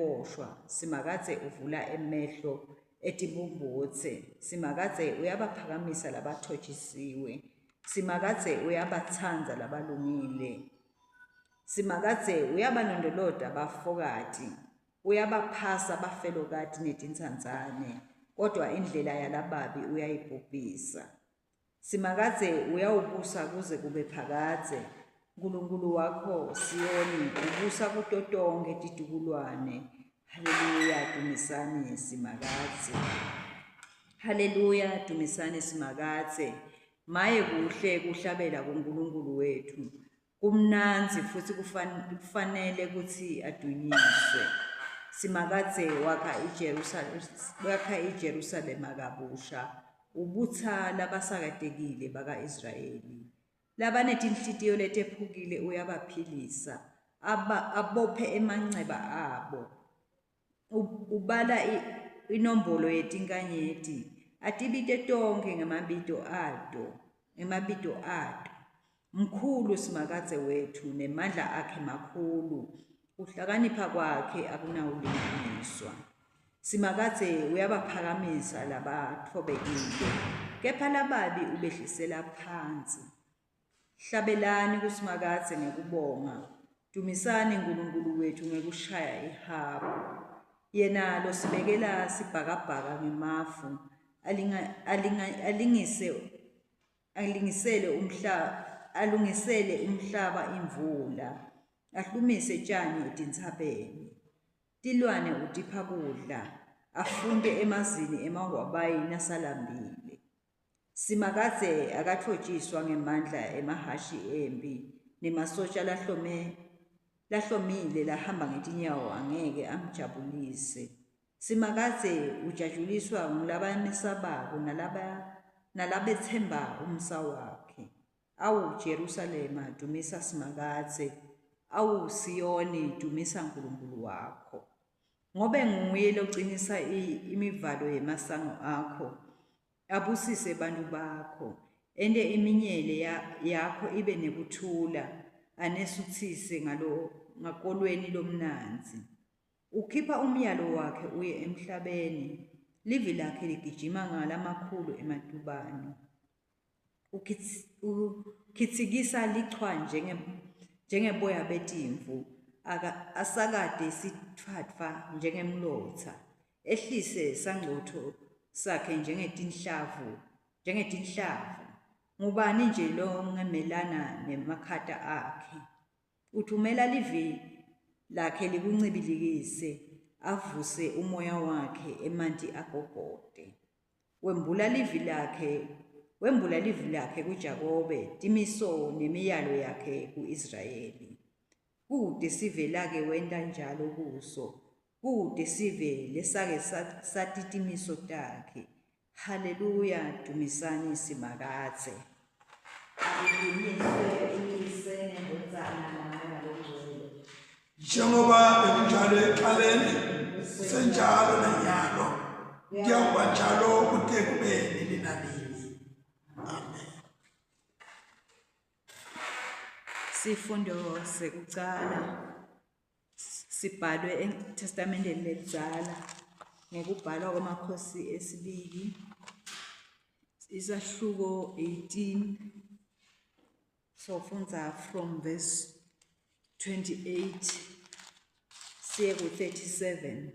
ukuboshwa, simakadze uvula emehlo etibumbutse, simakadze uyabaphakamisa labathotshisiwe, simakadze uyabatsandza labalungile, simakadze uyabalondoloda abafokati, uyabaphasa abafelokati netintsandzane, kodwa indlela yalababi uyayibhubhisa. Simakadze uyawubusa kuze kube phakadze, Nkulunkulu wakho Siyoni ubusa kuto tonkhe titukulwane. Haleluya, dumisani simakadze. Haleluya, dumisani simakadze. Maye kuhle kuhlabela kuNkulunkulu wethu. Kumnandzi futhi kufanele kutsi adunyiswe. Simakadze wakha iJerusalema kabusha. Ubutsa labasakatekile baka Israeli. Labanetinhlitiyo letephukile uyabaphilisa. Abophe emanceba abo. Ubala inombolo yetinkanyeti. Atibite tonke ngemabito ato. Mkhulu simakadze wethu nemandla akhe makhulu. Uhlakanipha kwakhe akunawulinganiswa. Simakadze uyabaphakamisa labathobekile. Kepha lababi ubehlisela phansi. Hlabelani kusimakadze ngekubonga. Dumisani Nkulunkulu wethu ngekushaya ihabu. Yena lo sibekela sibhakabhaka ngemafu. Alungisele umhlaba imvula. Ahlumise tshani etintsabeni. Tilwane utipha kudla. Afunde emazini emahwabayini asalambile. Simakadze akathotshiswa ngemandla emahashi empi. Nemasosha lahlomile lahamba ngetinyawo angeke amjabulise. Simakadze ujajuliswa ngulabanesabako nalabetsemba umsa wakhe. Awu Jerusalema dumisa simakadze. Awu Siyoni dumisa Nkulunkulu wakho. Ngobe nguye locinisa imivalo yemasango akho. Abusise bantu bakho. Ende iminyele yakho ibe nekuthula. Anesuthise ngakolweni lomnanzi. Ukhipha umyalo wakhe uye emhlabeni. Livi lakhe ligijima ngalamakhulu ematubane. Ukitsikisa lichwa njengeboya betimvu. Asakade sitfatfa njengemlotha. Ehlise sangcotho sakhe njengetinhlavu. Ngubani nje lo ngemelana nemakhata akhe. Uthumela livi lakhe likuncibilikise. Avuse umoya wakhe emanti agogode. Wembula livi lakhe kuJakobe. Timiso nemiyalo yakhe ku-Israyeli. Kude sive lake wenta njalo kuso. Kude sive lesake satitimiso takhe. Haleluya, dumisani simakadze. Njengoba bekunjalo ekuqaleni senjalo nenyalo kuyakuba njalo kude kube nini. Amen. Sifundo sekucala sibhalwe eTestamenteni lelidzala ngekubhalwa kwamakhosi esibili. Isahluko 18. Sofundza from verse 28 siye ku 37.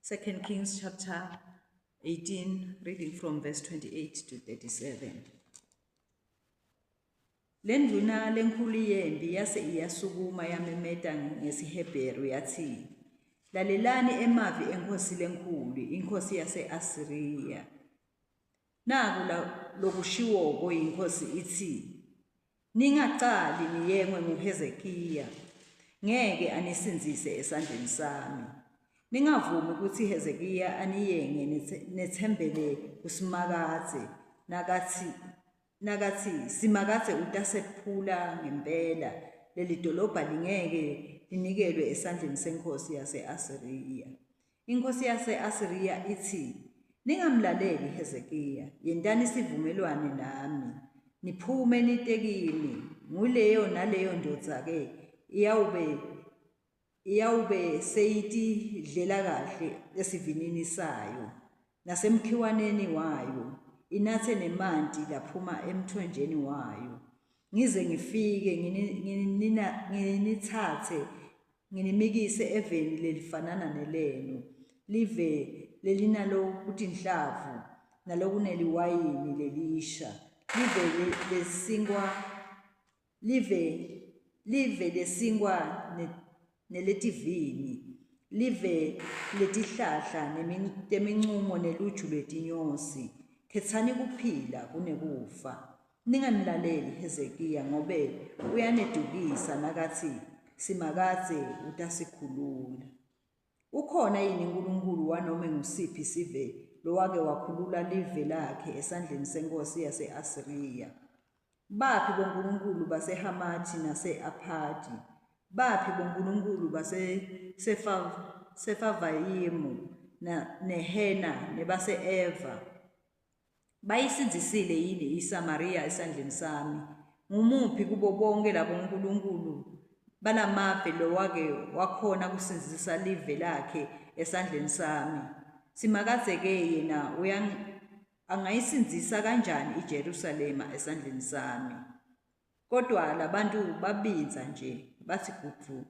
2 Kings chapter 18, reading from verse 28 to 37. Lenduna lenkhulu yempi yase iyasukuma yamemeta ngesiHebheru yathi, lalelani emavi enkosi lenkhulu, inkosi yase-Asiriya. Naku lokushiwoko inkosi ithi, ningacali niyengwe nguHezekiya, ngeke anisinzise esandleni sami. Ningavumi ukuthi Hezekiya aniyenge nethembele kusimakadze, nakathi simakadze utasephula ngempela, leli dolobha lingeke linikelwe esandleni senkosi yase-Asiriya. Inkosi yase-Asiriya ithi, ningamlaleli Hezekiya, yentani isivumelwano nami, niphume nitekini, nguleyo naleyo ndodza-ke iyawube seyitidlela kahle esivinini sayo nasemkhiwaneni wayo, inathe nemanti laphuma emthonjeni wayo. Ngize ngifike nginithathe nginimikise eveni lelifanana neleno, live lelinalo kutinhlavu nalokuneliwayini lelisha, live lesingwa neletivini, live letihlahla temincumo neluju lwetinyosi. Khetsani kuphila kunekufa. Ningamlaleli Hezekiya ngobe uyanedukisa nakathi simakadze utasikhulula. Ukhona yini uNkulunkulu wanoma ngusiphi sive lowake wakhulula live lakhe esandleni senkosi yase-Asiriya? Baphi bonkulunkulu baseHamathi nase-Aphadi? Baphi bonkulunkulu base-Sefavayimu neHena nebase-Eva? Bayisinzisile yini iSamariya esandleni sami? Ngumuphi kubo bonke labo nkulunkulu balamave lowake wakhona kusinzisa live lakhe esandleni sami? Simakadzeke yena angayisinzisa kanjani iJerusalema esandleni sami? Kodwa labantu babinza nje bathi gudvu,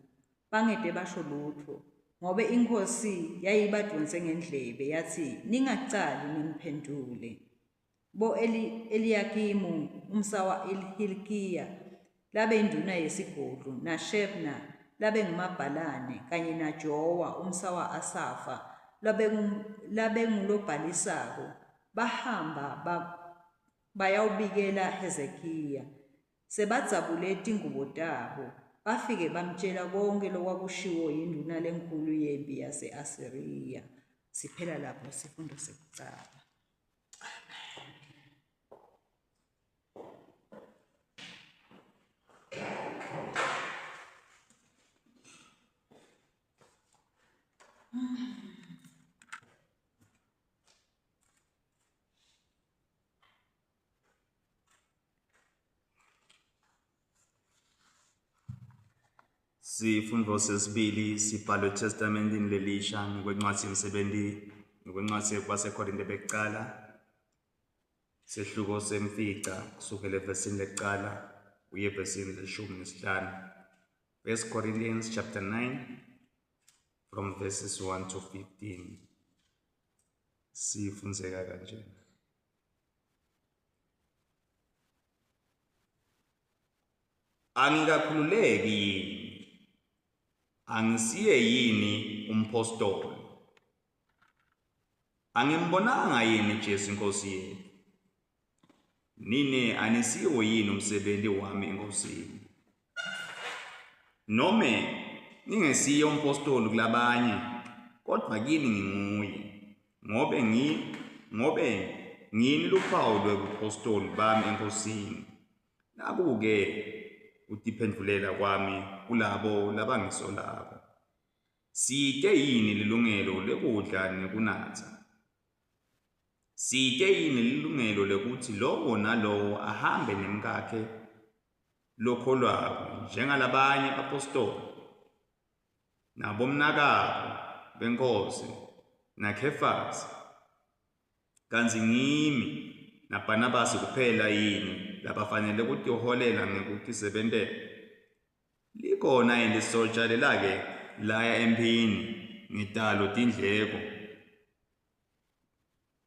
bangede basho lutho, ngobe inkosi yayibadonse ngendlebe yathi ningacali nimphendule. Bo Eliyakimu umsawa Hilkiya labe induna yesigodlo, naShebna labe ngumabhalane, kanye naJowa umsawa Asafa labe ngulobhalisako, bahamba bayawubikela Hezekiya. Sebadzabule tingubo tabo, bafike bamtshela konke lokwakushiwo yinduna lenkulu yempi yase-Asiriya. Siphela lapho isifundo sekucala. Sifundo sesibili sibhalwe eTestamentini lelisha ngokwencwadi yemsebenti ngokwencwadi kwaseKorinte bekuqala sehluko semfica kusukela evesini lekuqala uye evesini le-15. 1 Corinthians chapter 9 from verses 1 to 15. Sifundzeka kanje. Angikakhululeki yini? Angisiye yini umpostoli? Angimbonanga yini Jesu inkosi yethu? Nini anisiwe yini umsebenzi wami enkosini? Nome ngingesiye umpostoli kulabanye, kodwa kini nginguye, ngobe ngini luphawu lwebupostoli bami enkosini. Naku-ke ukutiphendulela kwami kulabo labangisolako. Siyite yini lilungelo lekudla nekunatha? Siyite yini lilungelo lekuthi lowo nalowo ahambe nemkakhe lokholwako njengalabanye abapostoli nabomnakabo benkosi naKhefasi? Kanzi ngimi naBhanabasi kuphela yini labafanele kutiholela ngekutisebentela? Likhona yini lisotsha lelake laya empini ngitalo tindleko?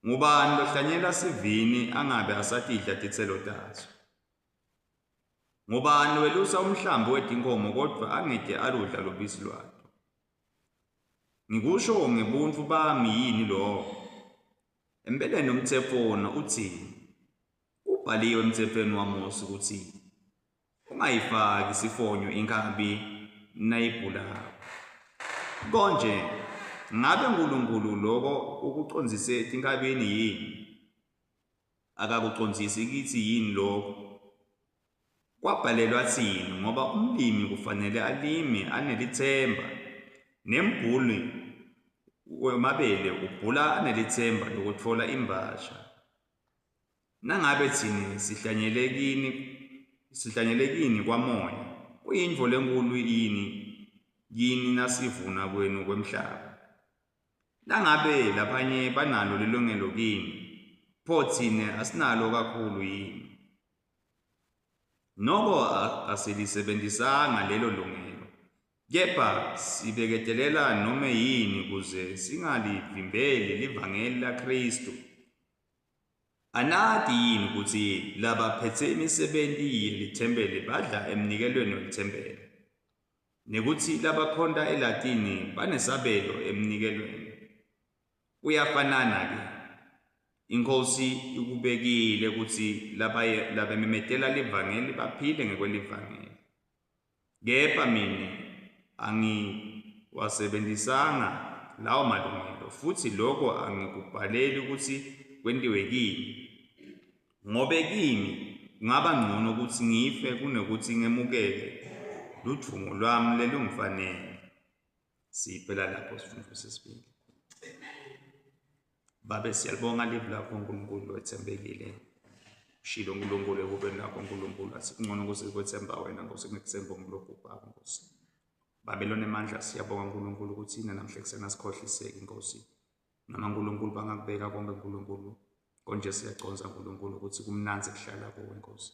Ngubani lohlanyela sivini angabe asatidla titselo taso? Ngubani welusa umhlambi wetinkomo kodwa angeke aludla lobisi lwato? Ngikusho ngebuntfu bami yini lokho? Empeleni umtsetfo wona uthini? Ubhaliwe emthethweni waMose ukuthi ungayifaki isifonyo inkabi nayibhulako. Konje ngabe uNkulunkulu lokho ukucondzise tinkabeni yini? Akakucondzisi kithi yini lokho? Kwabhalelwa thini ngoba umlimi kufanele alime anelithemba, nembhuli wemabele ubhula anelithemba lokutfola imbasha. Nangabe thini sihlanyelekini kwamoya, kuyindvo lenkulu yini nasivuna kwenu kwemhlaba. Nangabe labanye banalo lilungelo kini, pho thina asinalo kakhulu yini? Noko asilisebenzisanga lelo lungelo, kepha sibeketelela noma yini kuze singalivimbeli livangeli la Kristu. Anati yini kutsi labaphetse imisebenti yelithembele badla emnikelweni welithembele, nekutsi labakhonta eLatini banesabelo emnikelweni. Kuyafanana-ke, iNkosi ikubekile kutsi labamemetela livangeli baphile ngekwelivangeli. Kepha mina angiwasebenzisanga lawo malungelo, futhi lokho angikubhaleli ukuthi kwendiwe kimi. Ngobe kimi kungaba ngcono ukuthi ngife kunokuthi ngemukele ludumo lwami lelungifanele. Siphela lapho sifundo sesibili. Babe siyalibonga live lakho uNkulunkulu wethembekile. Ushilo uNkulunkulu ekubeni lakho uNkulunkulu athi kungcono ukuthi kwethemba wena Nkosi kunekuthemba umlobho bakho Nkosi. Babe lona emandla siyabonga uNkulunkulu ukuthi ina namhla kusena sikhohliseke Nkosi. Noma uNkulunkulu bangakubeka konke uNkulunkulu. Konje siyaconza uNkulunkulu ukuthi kumnanzi kuhlala kuwe Nkosi.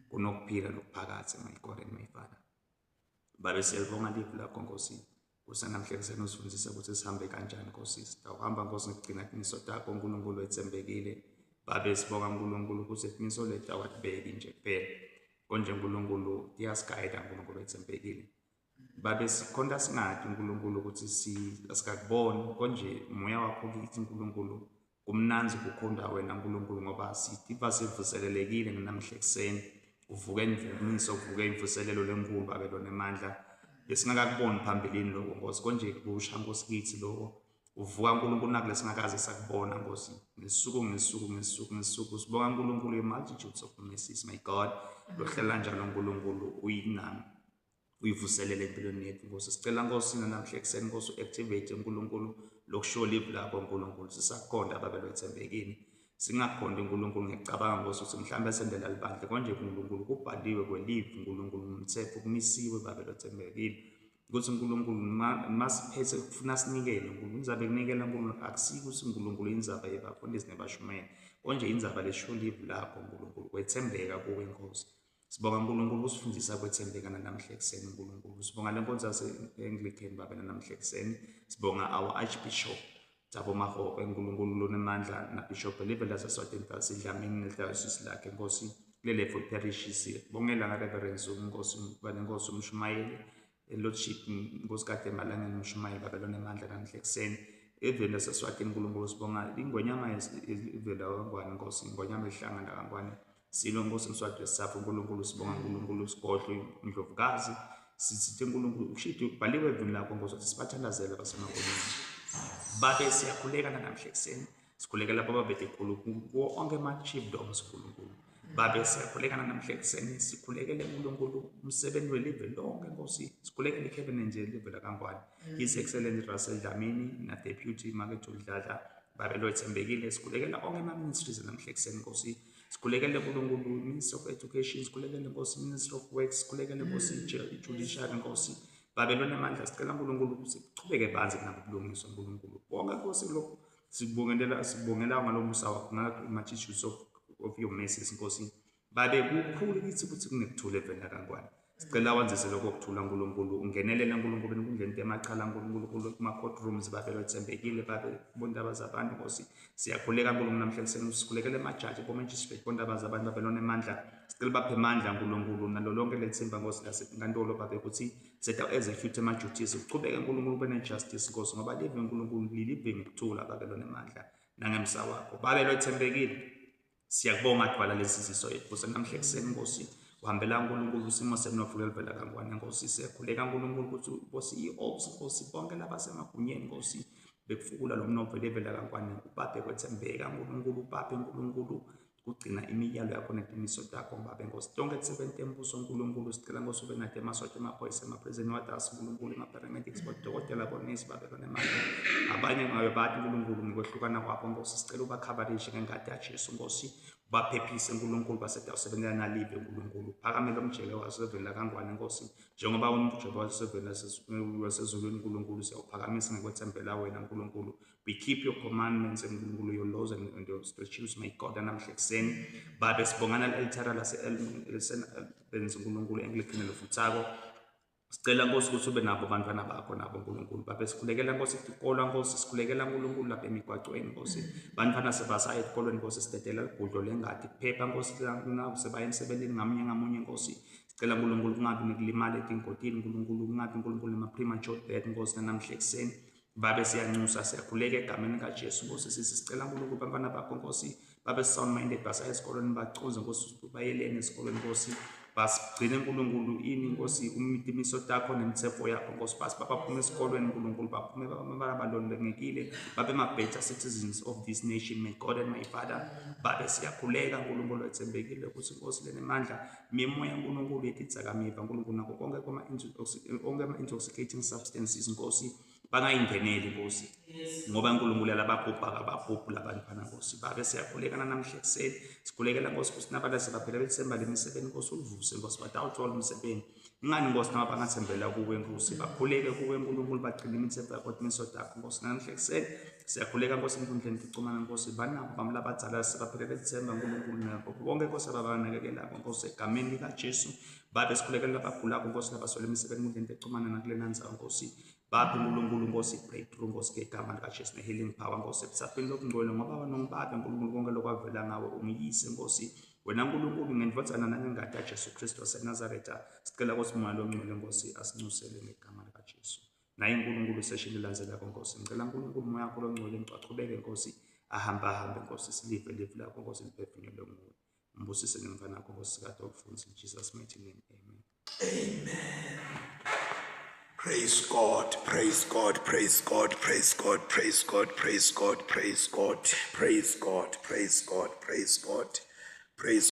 Kunokuphila lokuphakathi mayikole mayifana. Babe siyalibonga live lakho Nkosi. Kusanamhla kusena usifundisa ukuthi sihambe kanjani Nkosi. Sitawuhamba Nkosi ngigcina iqiniso takho uNkulunkulu wethembekile. Babe sibonga uNkulunkulu ukuthi iqiniso lethu awatibeki nje kuphela. Konje uNkulunkulu uyasigayida uNkulunkulu wethembekile. Babe sikhonda singathi uNkulunkulu ukuthi sikakuboni konje umoya wakho kithi uNkulunkulu kumnanzi kukhonda wena uNkulunkulu ngoba sithi basivuselelekile namhla kuseni uvuke imvumiso uvuke imvuselelo lenkulu babe lona emandla besingakakuboni phambilini lokho Nkosi konje kusha Nkosi kithi lokho uvuka uNkulunkulu nakule singakaze sakubona Nkosi ngesuku sibonga uNkulunkulu ye-multitudes of mercies my God lohlela njalo uNkulunkulu uyinami uyivuselele empilweni yethu Nkosi sicela Nkosi namhla kuseni Nkosi uactivate uNkulunkulu lokusho live lakho uNkulunkulu sisakhonda babelo ethembekile singakhonda uNkulunkulu ngicabanga Nkosi ukuthi mhlawumbe sendela libandle konje uNkulunkulu kubhaliwe kwelive uNkulunkulu umthetho kumisiwe babelo ethembekile ukuthi uNkulunkulu masiphethe kufuna sinikele uNkulunkulu inzabe kunikela uNkulunkulu akusiki ukuthi uNkulunkulu inzaba yebafundisi nebashumayeli konje inzaba lesho live lakho uNkulunkulu kwethembeka kuwe Nkosi. Sibonga uNkulunkulu usifundisa kwethembeka namhla kuseni uNkulunkulu. Sibonga lenkonzo yase-Anglican babena namhla kuseni. Sibonga our Archbishop Thabo Makgoba uNkulunkulu lona emandla na Bishop level yaseSwatini Sidlamini neDiocese lakhe Nkosi kulele full parish sibongela nga Reverend Zungu Nkosi bale Nkosi umshumayeli lordship Nkosi kade malangeni umshumayeli babelona emandla namhla kuseni. Even yaseSwatini uNkulunkulu sibonga ingonyama ivela kangwane Nkosi ingonyama ehlangana kangwane. Silo Nkosi Mswati wesapho uNkulunkulu sibonga uNkulunkulu sigodlo indlovukazi sithi uNkulunkulu ushito ubhaliwe evini lakho Nkosi ukuthi sibathandazele basemakhoneni. Babe siyakhuleka namhla kuseni sikhuleka lapho babethe khulu kuwo onke ama-chiefdoms uNkulunkulu. Babe siyakhuleka namhla kuseni sikhulekele uNkulunkulu umsebenzi welive lonke Nkosi sikhulekele iKevin nje live la kangwane His Excellency Russell Dlamini na Deputy Makethu Dladla babe lo ethembekile sikhulekela onke ama-ministries namhla kuseni Nkosi. Sikhulekele uNkulunkulu Ministry of Education, sikhulekele Nkosi Ministry of Works, sikhulekele Nkosi Judiciary Nkosi. Babe lona emandla sicela uNkulunkulu ukuthi sichubeke banzi nabulungiswa uNkulunkulu. Bonke Nkosi lokho sibongela ngalomusa wakho ngama-multitudes of your mercies Nkosi. Babe kukhulu kithi ukuthi kunekuthula evela kangwane. Sicela wenzise lokho kuthula uNkulunkulu ungenelela uNkulunkulu enkundleni yamacala uNkulunkulu kuma-court rooms babe lothembekile babe bondaba zabantu Nkosi. Siyakhuleka uNkulunkulu namhla kuseni sikhulekele emajaji bo-magistrate bondaba zabantu babe lona emandla sicela baphe amandla uNkulunkulu nalo lonke lethimba Nkosi lasenkantolo babe ukuthi setha execute ama-duties uchubeke uNkulunkulu ube ne-justice Nkosi ngoba live uNkulunkulu lilive ngokuthula babe lona emandla nangemsa wakho babe lothembekile. Siyakubonga twala lesiziso yethu namhla kuseni Nkosi uhambela uNkulunkulu isimo senofula elivela kangwane Nkosi siyakhuleka uNkulunkulu ukuthi Nkosi i-ops Nkosi bonke labasemagunyeni Nkosi bekufukula lo mnofo elivela kangwane ubaphe kwethembeka uNkulunkulu ubaphe uNkulunkulu kugcina imiyalo yakho netimiso takho babe Nkosi tonke tsebenze embuso uNkulunkulu sicela Nkosi ube nathi amasosha amaphoyisa ama-prison warders uNkulunkulu ama-paramedics bodokotela bonesi babe lona emandla abanye ngabe bathi uNkulunkulu ngokwehlukana kwabo Nkosi sicela ubakhabarishe ngengadi yaJesu Nkosi baphephise uNkulunkulu basethe awusebenza nalive uNkulunkulu phakamela umjele wasevela kangwane Nkosi njengoba umjele wasevela wasezulwini uNkulunkulu siyawuphakamisa ngokwethembela wena uNkulunkulu. We keep your commandments uNkulunkulu, your laws and your statutes, my God, namhla ekuseni Baba sibongana le-altar lase-benza uNkulunkulu Anglican lofuthako. Sicela Nkosi ukuthi ube nabo abantwana bakho nabo uNkulunkulu. Baba sikhulekela Nkosi isikolo Nkosi, sikhulekela uNkulunkulu lapha emigwaqweni Nkosi. Bantwana sebasaya esikolweni Nkosi sidedela igudlo lengadi kuphepha Nkosi nabo sebaya emsebenzini ngamunye Nkosi. Sicela uNkulunkulu kungabi nekulimala etingodini uNkulunkulu, kungabi uNkulunkulu ama-premature death Nkosi namhla ekuseni. Babe siyanxusa siyakhuleka egameni kaJesu Nkosi sicela uNkulunkulu abantwana bakho Nkosi babe sound minded basaya esikolweni baconze Nkosi bayelene esikolweni Nkosi. Basigcine uNkulunkulu ini Nkosi imitimiso takho nemithetho yakho Nkosi baphume esikolweni uNkulunkulu baphume balolongekile babe ma-better citizens of this nation, my God and my Father. Babe siyakhuleka uNkulunkulu ethembekile ukuthi Nkosi lenemandla mimoya uNkulunkulu yetidzakamiva uNkulunkulu nakho konke ama-intoxicating substances Nkosi bangayingeneli Nkosi ngoba uNkulunkulu ababhubhu labantwana Nkosi. Babe siyakhulekana namhla ekuseni sikhulekela Nkosi ukuthi nabalase baphela bethemba lemisebenzi Nkosi ulivuse Nkosi batawuthola umsebenzi. Ingani Nkosi nabo bangathembela kuwe Nkosi bakhuleke kuwe uNkulunkulu bagcine imithetho yakho imiso takho Nkosi. Namhla ekuseni siyakhuleka Nkosi enkundleni ticumana Nkosi banabo bami labadzala sebaphela bethemba uNkulunkulu nabo bonke Nkosi ababanakekelayo Nkosi egameni likaJesu. Babe sikhulekela labagulako Nkosi labaswele imisebenzi enkundleni ticumana nakulena ndzawo Nkosi. Babe uNkulunkulu Nkosi breakthrough Nkosi ngegama likaJesu ne-healing power Nkosi ebusafeni lobungcwele ngoba abanongibabe uNkulunkulu konke lokwavela ngawe ungiyise Nkosi. Wena uNkulunkulu ngendvodzana nangengadi kaJesu Kristu waseNazaretha sicela Nkosi moya longcwele Nkosi asinxusele ngegama likaJesu. Naye uNkulunkulu seshini lanzelako Nkosi ngicela uNkulunkulu moya wakho longcwele ngicaqhubeke Nkosi ahambe Nkosi silive live lakho Nkosi liphefumule nguwe. Mbusise ngemfana yakho Nkosi sikade okufunza in Jesus mighty name, amen. Praise God, praise God, praise God, praise God, praise God, praise God, praise God, praise God, praise God, praise God, praise